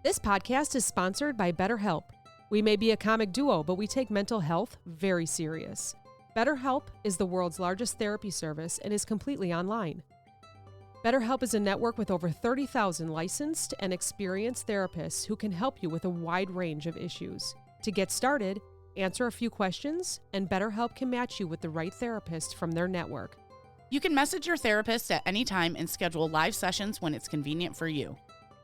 This podcast is sponsored by BetterHelp. We may be a comic duo, but we take mental health very serious. BetterHelp is the world's largest therapy service and is completely online. BetterHelp is a network with over 30,000 licensed and experienced therapists who can help you with a wide range of issues. To get started, answer a few questions, and BetterHelp can match you with the right therapist from their network. You can message your therapist at any time and schedule live sessions when it's convenient for you.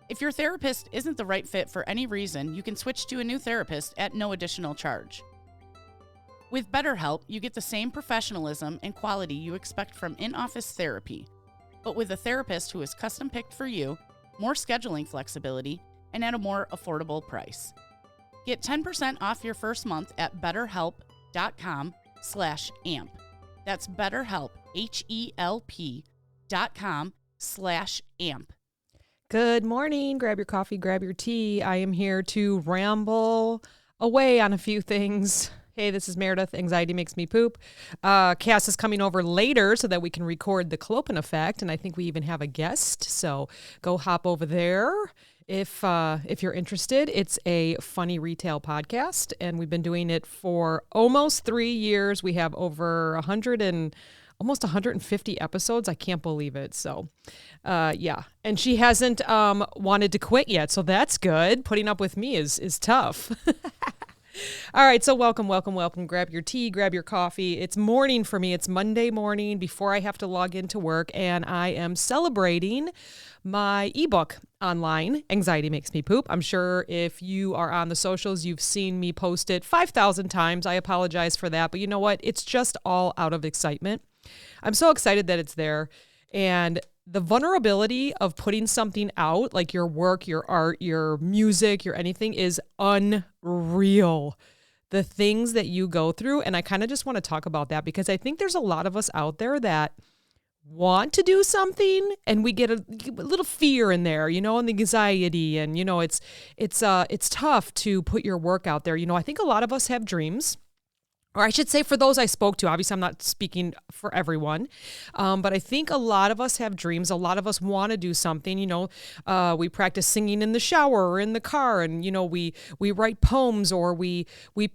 If your therapist isn't the right fit for any reason, you can switch to a new therapist at no additional charge. With BetterHelp, you get the same professionalism and quality you expect from in-office therapy, but with a therapist who is custom-picked for you, more scheduling flexibility, and at a more affordable price. Get 10% off your first month at betterhelp.com/amp. That's BetterHelp, HELP.com/amp. Good morning. Grab your coffee, grab your tea. I am here to ramble away on a few things. Hey, this is Meredith. Anxiety makes me poop. Cass is coming over later so that we can record the Clopen effect, and I think we even have a guest. So go hop over there if you're interested. It's a funny retail podcast, and we've been doing it for almost 3 years. We have over almost 150 episodes. I can't believe it. So, yeah. And she hasn't wanted to quit yet, so that's good. Putting up with me is tough. All right, so welcome. Grab your tea, grab your coffee. It's morning for me. It's Monday morning before I have to log into work, and I am celebrating my ebook online, Anxiety Makes Me Poop. I'm sure if you are on the socials, you've seen me post it 5,000 times. I apologize for that, but you know what? It's just all out of excitement. I'm so excited that it's there. And the vulnerability of putting something out, like your work, your art, your music, your anything, is unreal. The things that you go through. And I kind of just want to talk about that because I think there's a lot of us out there that want to do something and we get a little fear in there, and the anxiety, and it's tough to put your work out there. I think a lot of us have dreams. Or I should say for those I spoke to. Obviously, I'm not speaking for everyone, but I think a lot of us have dreams. A lot of us want to do something. We practice singing in the shower or in the car, and we write poems, or we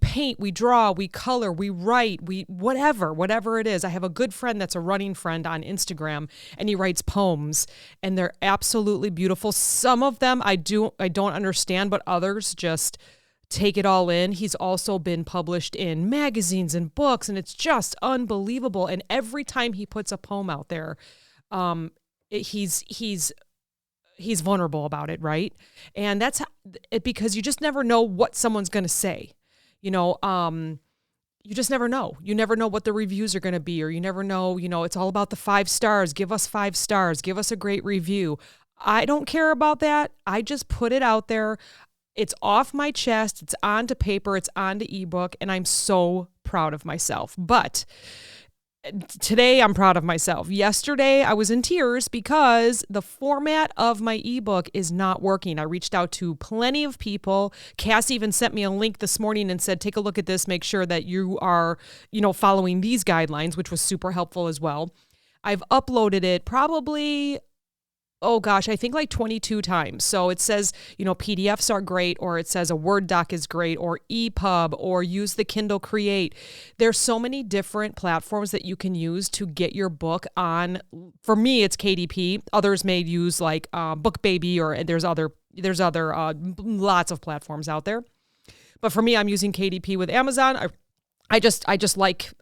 paint, we draw, we color, we write, whatever it is. I have a good friend that's a running friend on Instagram, and he writes poems, and they're absolutely beautiful. Some of them I don't understand, but others just take it all in. He's also been published in magazines and books, and it's just unbelievable. And every time he puts a poem out there, he's vulnerable about it, right? And that's because you just never know what someone's going to say. You just never know. You never know what the reviews are going to be, or you never know. It's all about the 5 stars. Give us 5 stars. Give us a great review. I don't care about that. I just put it out there. It's off my chest, it's onto paper, it's onto ebook, and I'm so proud of myself. But today I'm proud of myself. Yesterday I was in tears because the format of my ebook is not working. I reached out to plenty of people. Cass even sent me a link this morning and said, take a look at this, make sure that you are, following these guidelines, which was super helpful as well. I've uploaded it probably, I think like 22 times. So it says, PDFs are great, or it says a Word doc is great, or EPUB, or use the Kindle Create. There's so many different platforms that you can use to get your book on. For me, it's KDP. Others may use like BookBaby, or there's other lots of platforms out there. But for me, I'm using KDP with Amazon. I just like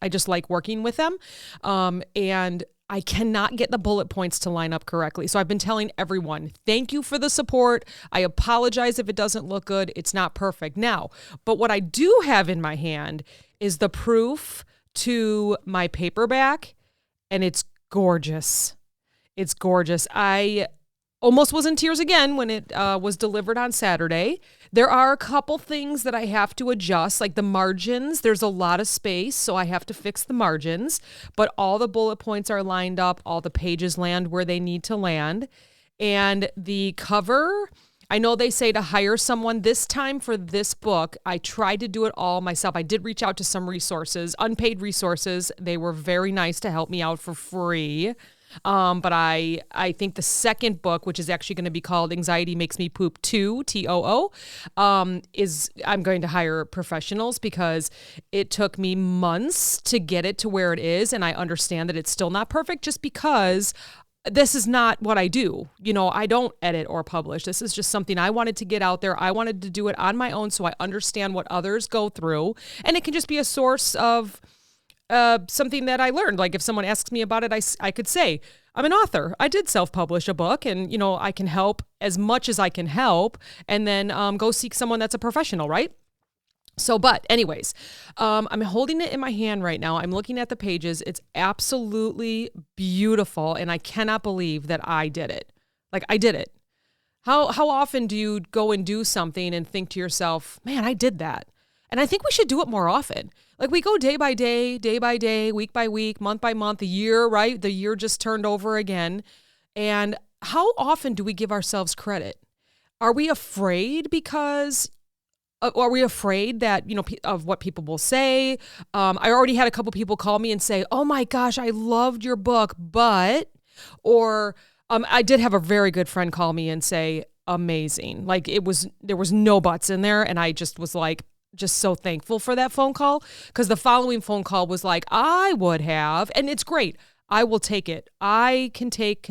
working with them. And I cannot get the bullet points to line up correctly. So I've been telling everyone, thank you for the support. I apologize if it doesn't look good. It's not perfect now. But what I do have in my hand is the proof to my paperback, and it's gorgeous. It's gorgeous. I almost was in tears again when it was delivered on Saturday. There are a couple things that I have to adjust, like the margins. There's a lot of space, so I have to fix the margins. But all the bullet points are lined up. All the pages land where they need to land. And the cover, I know they say to hire someone. This time for this book, I tried to do it all myself. I did reach out to some resources, unpaid resources. They were very nice to help me out for free. But I think the second book, which is actually going to be called Anxiety Makes Me Poop 2, TOO, is I'm going to hire professionals because it took me months to get it to where it is. And I understand that it's still not perfect just because this is not what I do. I don't edit or publish. This is just something I wanted to get out there. I wanted to do it on my own so I understand what others go through. And it can just be a source of something that I learned. Like if someone asks me about it, I could say, I'm an author. I did self-publish a book and, I can help as much as I can help and then go seek someone that's a professional, right? So, but anyways, I'm holding it in my hand right now. I'm looking at the pages. It's absolutely beautiful. And I cannot believe that I did it. Like I did it. How often do you go and do something and think to yourself, man, I did that. And I think we should do it more often. Like we go day by day, week by week, month by month, a year, right? The year just turned over again. And how often do we give ourselves credit? Are we afraid are we afraid that, of what people will say? I already had a couple people call me and say, oh my gosh, I loved your book, or I did have a very good friend call me and say, amazing. Like there was no buts in there. And I just was like, just so thankful for that phone call because the following phone call was like, I would have, and it's great. I will take it. I can take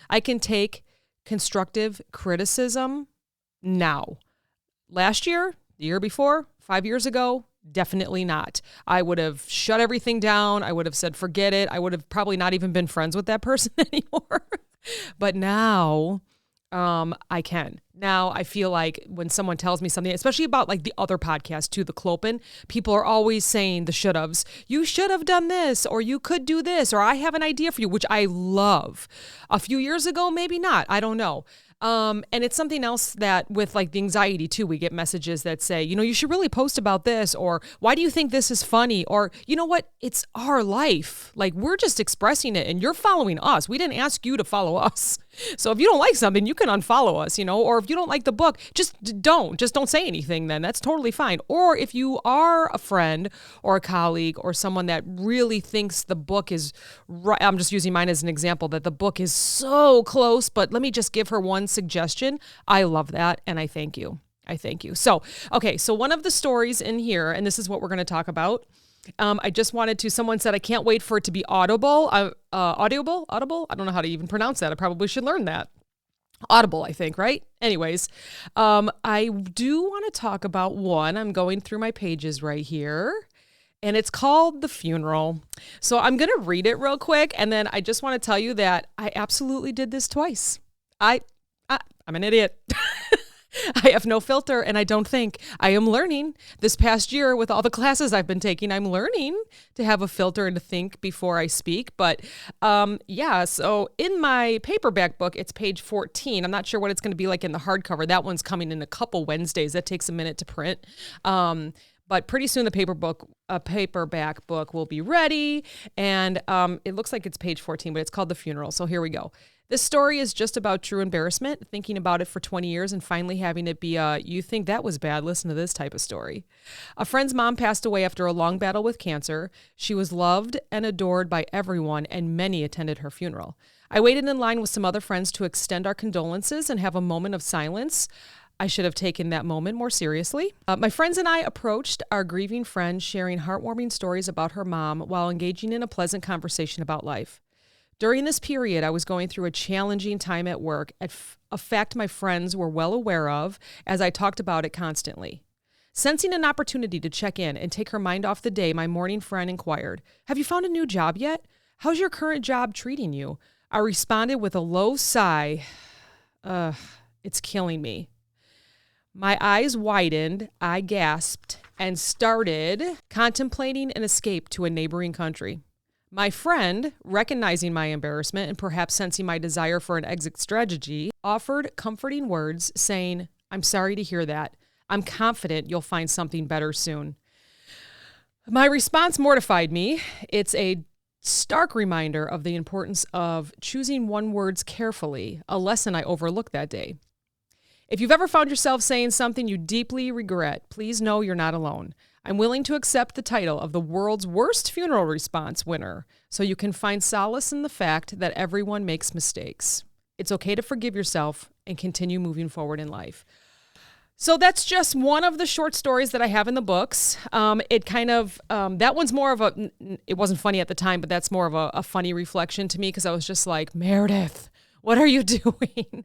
I can take constructive criticism now. Last year, the year before, 5 years ago, definitely not. I would have shut everything down. I would have said, forget it. I would have probably not even been friends with that person anymore. But now, I can. Now I feel like when someone tells me something, especially about like the other podcast too, the Clopen, people are always saying the should haves. You should have done this, or you could do this, or I have an idea for you, which I love. A few years ago, maybe not. I don't know. And it's something else that with like the anxiety too, we get messages that say, you should really post about this, or why do you think this is funny? Or you know what? It's our life. Like we're just expressing it and you're following us. We didn't ask you to follow us. So if you don't like something, you can unfollow us, or if you don't like the book, just don't say anything then. That's totally fine. Or if you are a friend or a colleague or someone that really thinks the book is right, I'm just using mine as an example, that the book is so close, but let me just give her one suggestion. I love that. And I thank you. So, okay. So one of the stories in here, and this is what we're going to talk about. I just wanted to, someone said, I can't wait for it to be audible. Audible? I don't know how to even pronounce that. I probably should learn that. Audible, I think, right? Anyways, I do want to talk about one. I'm going through my pages right here, and it's called The Funeral. So I'm going to read it real quick, and then I just want to tell you that I absolutely did this twice. I'm an idiot. I have no filter and I don't think. I am learning this past year with all the classes I've been taking. I'm learning to have a filter and to think before I speak. But so in my paperback book, it's page 14. I'm not sure what it's going to be like in the hardcover. That one's coming in a couple Wednesdays. That takes a minute to print. But pretty soon the paperback book will be ready. And it looks like it's page 14, but it's called The Funeral. So here we go. This story is just about true embarrassment, thinking about it for 20 years and finally having it be you think that was bad, listen to this type of story. A friend's mom passed away after a long battle with cancer. She was loved and adored by everyone, and many attended her funeral. I waited in line with some other friends to extend our condolences and have a moment of silence. I should have taken that moment more seriously. My friends and I approached our grieving friend, sharing heartwarming stories about her mom while engaging in a pleasant conversation about life. During this period, I was going through a challenging time at work, a fact my friends were well aware of as I talked about it constantly. Sensing an opportunity to check in and take her mind off the day, my mourning friend inquired, "Have you found a new job yet? How's your current job treating you?" I responded with a low sigh. It's killing me. My eyes widened, I gasped, and started contemplating an escape to a neighboring country. My friend, recognizing my embarrassment and perhaps sensing my desire for an exit strategy, offered comforting words saying, "I'm sorry to hear that. I'm confident you'll find something better soon." My response mortified me. It's a stark reminder of the importance of choosing words carefully, a lesson I overlooked that day. If you've ever found yourself saying something you deeply regret, please know you're not alone. I'm willing to accept the title of the world's worst funeral response winner so you can find solace in the fact that everyone makes mistakes. It's okay to forgive yourself and continue moving forward in life. So that's just one of the short stories that I have in the books. It kind of, that one's more of a, it wasn't funny at the time, but that's more of a funny reflection to me because I was just like, Meredith, what are you doing?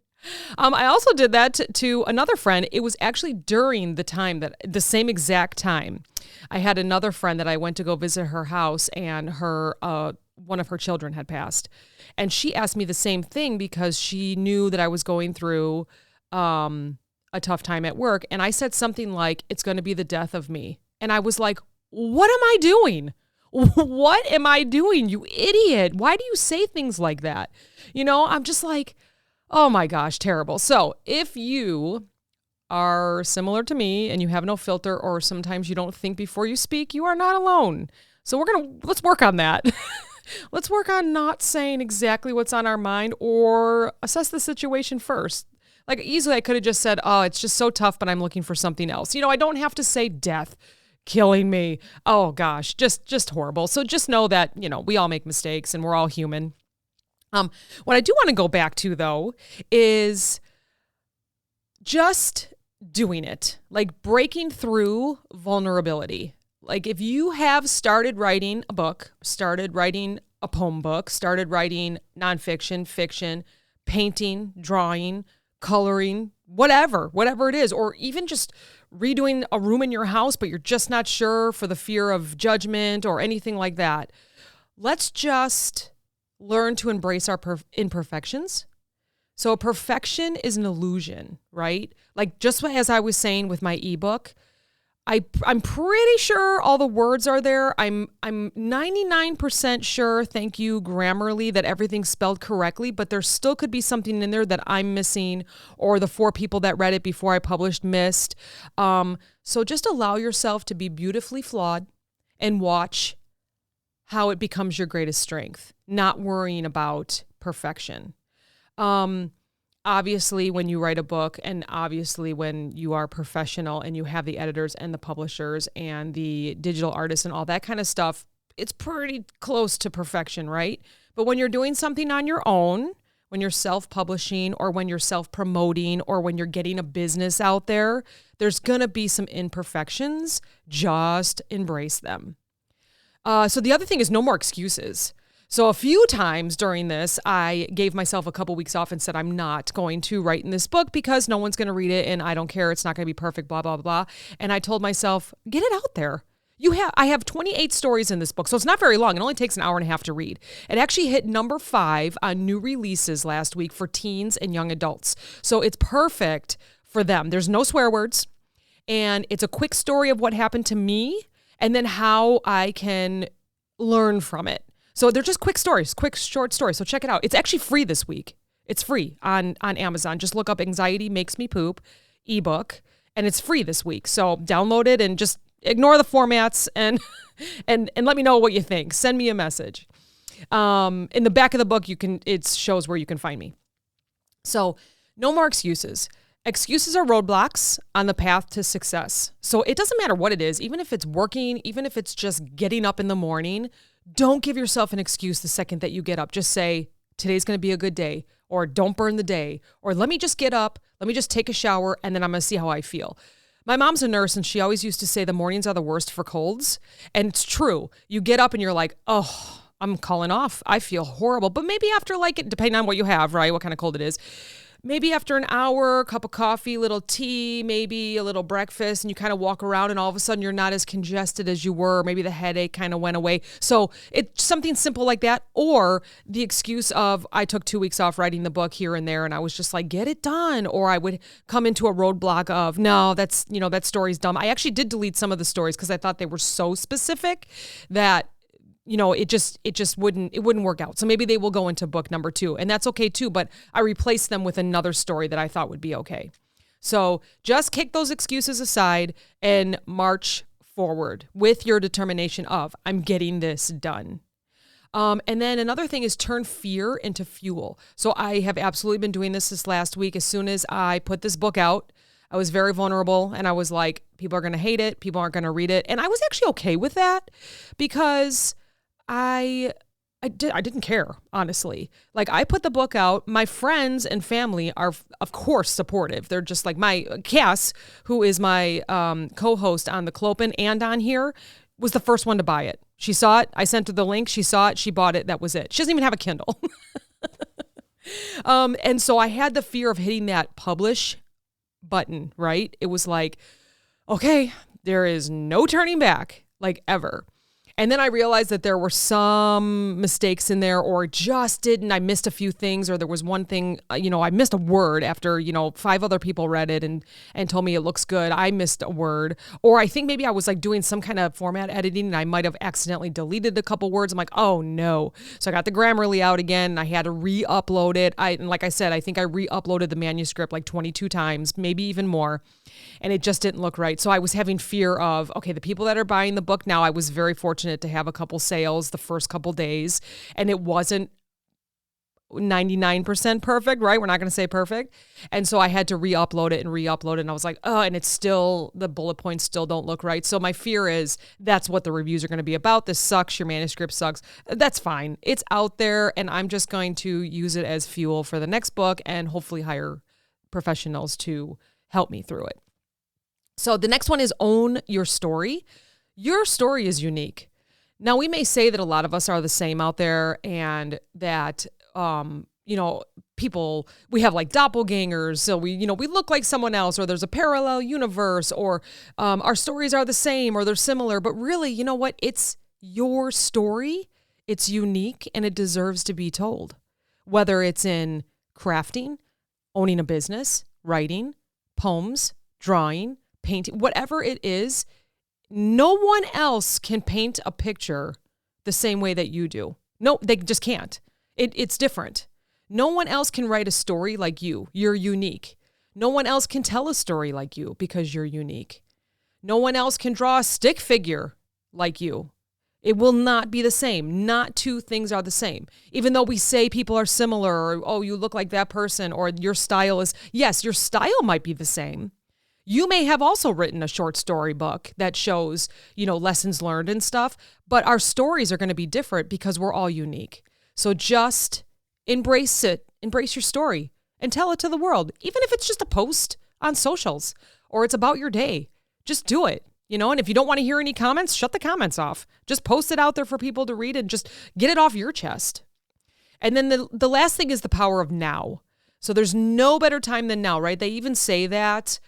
I also did that to another friend. It was actually during the same exact time. I had another friend that I went to go visit her house, and one of her children had passed. And she asked me the same thing because she knew that I was going through a tough time at work. And I said something like, it's going to be the death of me. And I was like, what am I doing? What am I doing, you idiot? Why do you say things like that? I'm just like, oh my gosh, terrible. So if you are similar to me and you have no filter, or sometimes you don't think before you speak, you are not alone. So let's work on that. Let's work on not saying exactly what's on our mind, or assess the situation first. Like easily I could have just said, oh, it's just so tough, but I'm looking for something else. I don't have to say death, killing me. Oh gosh, just horrible. So just know that, we all make mistakes and we're all human. What I do want to go back to though is just doing it, like breaking through vulnerability. Like if you have started writing a book, started writing a poem book, started writing nonfiction, fiction, painting, drawing, coloring, whatever it is, or even just redoing a room in your house, but you're just not sure for the fear of judgment or anything like that. Let's just learn to embrace our imperfections. So perfection is an illusion, right? Like just as I was saying with my ebook, I'm pretty sure all the words are there. I'm 99% sure, thank you, Grammarly, that everything's spelled correctly, but there still could be something in there that I'm missing, or the 4 people that read it before I published missed. So just allow yourself to be beautifully flawed and watch how it becomes your greatest strength, not worrying about perfection. Obviously, when you write a book, and obviously when you are professional and you have the editors and the publishers and the digital artists and all that kind of stuff, it's pretty close to perfection, right? But when you're doing something on your own, when you're self-publishing, or when you're self-promoting, or when you're getting a business out there, there's going to be some imperfections. Just embrace them. So the other thing is no more excuses. So a few times during this, I gave myself a couple weeks off and said, I'm not going to write in this book because no one's going to read it and I don't care. It's not going to be perfect, blah, blah, blah. And I told myself, get it out there. I have 28 stories in this book, so it's not very long. It only takes an hour and a half to read. It actually hit number 5 on new releases last week for teens and young adults. So it's perfect for them. There's no swear words, and it's a quick story of what happened to me and then how I can learn from it. So they're just quick stories, quick short stories. So check it out. It's actually free this week. It's free on Amazon. Just look up Anxiety Makes Me Poop ebook, and it's free this week. So download it and just ignore the formats and let me know what you think. Send me a message. In the back of the book, it shows where you can find me. So no more excuses. Excuses are roadblocks on the path to success. So it doesn't matter what it is, even if it's working, even if it's just getting up in the morning. Don't give yourself an excuse the second that you get up. Just say, today's going to be a good day, or don't burn the day, or let me just get up, let me just take a shower, and then I'm going to see how I feel. My mom's a nurse, and she always used to say the mornings are the worst for colds. And it's true. You get up and you're like, oh, I'm calling off. I feel horrible. But maybe after, depending on what you have, right, what kind of cold it is, maybe after an hour, cup of coffee, little tea, maybe a little breakfast, and you kind of walk around and all of a sudden you're not as congested as you were. Maybe the headache kind of went away. So it's something simple like that. Or the excuse of, I took 2 weeks off writing the book here and there, and I was just like, get it done. Or I would come into a roadblock of, no, that story's dumb. I actually did delete some of the stories because I thought they were so specific that it just wouldn't work out. So maybe they will go into book number 2, and that's okay too, but I replaced them with another story that I thought would be okay. So just kick those excuses aside and march forward with your determination of, I'm getting this done. And then another thing is turn fear into fuel. So I have absolutely been doing this last week. As soon as I put this book out, I was very vulnerable, and I was like, people are going to hate it. People aren't going to read it. And I was actually okay with that because I didn't care, honestly. Like, I put the book out. My friends and family are, of course, supportive. They're just like my Cass, who is my co-host on the Clopen and on here, was the first one to buy it. She saw it. I sent her the link. She saw it. She bought it. That was it. She doesn't even have a Kindle. And so I had the fear of hitting that publish button, right? It was like, okay, there is no turning back, like, ever. And then I realized that there were some mistakes in there, or just didn't. I missed a few things, or there was one thing, I missed a word after, 5 other people read it and told me it looks good. I missed a word. Or I think maybe I was like doing some kind of format editing and I might have accidentally deleted a couple words. I'm like, oh no. So I got the Grammarly out again and I had to re-upload it. And like I said, I think I re-uploaded the manuscript like 22 times, maybe even more. And it just didn't look right. So I was having fear of, okay, the people that are buying the book now, I was very fortunate to have a couple sales the first couple days, and it wasn't 99% perfect, right? We're not going to say perfect. And so I had to re-upload it. And I was like, oh, and it's still, the bullet points still don't look right. So my fear is that's what the reviews are going to be about. This sucks. Your manuscript sucks. That's fine. It's out there, and I'm just going to use it as fuel for the next book and hopefully hire professionals to help me through it. So the next one is own your story. Your story is unique. Now, we may say that a lot of us are the same out there, and that, people, we have like doppelgangers. So we look like someone else, or there's a parallel universe, or our stories are the same or they're similar. But really, you know what? It's your story. It's unique and it deserves to be told. Whether it's in crafting, owning a business, writing, poems, drawing, painting, whatever it is, no one else can paint a picture the same way that you do. No, they just can't. It's different. No one else can write a story like you. You're unique. No one else can tell a story like you because you're unique. No one else can draw a stick figure like you. It will not be the same. Not two things are the same. Even though we say people are similar, or, oh, you look like that person, or your style is, yes, your style might be the same. You may have also written a short story book that shows, lessons learned and stuff, but our stories are going to be different because we're all unique. So just embrace it, embrace your story, and tell it to the world. Even if it's just a post on socials or it's about your day, just do it. And if you don't want to hear any comments, shut the comments off. Just post it out there for people to read and just get it off your chest. And then the last thing is the power of now. So there's no better time than now, right? They even say that.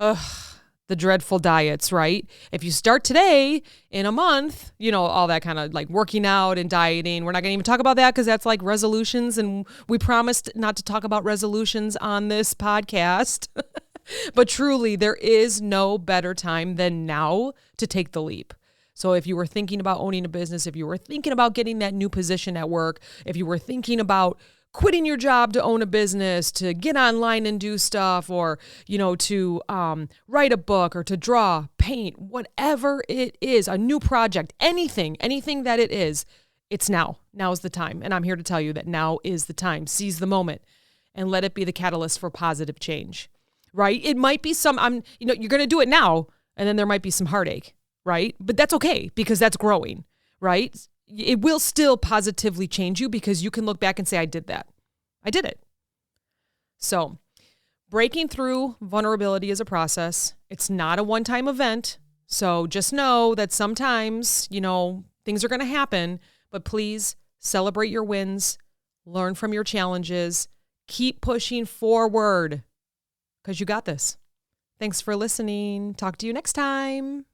The dreadful diets, right? If you start today, in a month, all that kind of like working out and dieting. We're not going to even talk about that because that's like resolutions. And we promised not to talk about resolutions on this podcast. But truly, there is no better time than now to take the leap. So if you were thinking about owning a business, if you were thinking about getting that new position at work, if you were thinking about quitting your job to own a business, to get online and do stuff, or, to write a book, or to draw, paint, whatever it is, a new project, anything that it is, it's now. Now is the time. And I'm here to tell you that now is the time. Seize the moment and let it be the catalyst for positive change, right? It might be you're going to do it now, and then there might be some heartache, right? But that's okay because that's growing, right? It will still positively change you because you can look back and say, I did that. I did it. So breaking through vulnerability is a process. It's not a one-time event. So just know that sometimes, things are going to happen, but please celebrate your wins, learn from your challenges, keep pushing forward because you got this. Thanks for listening. Talk to you next time.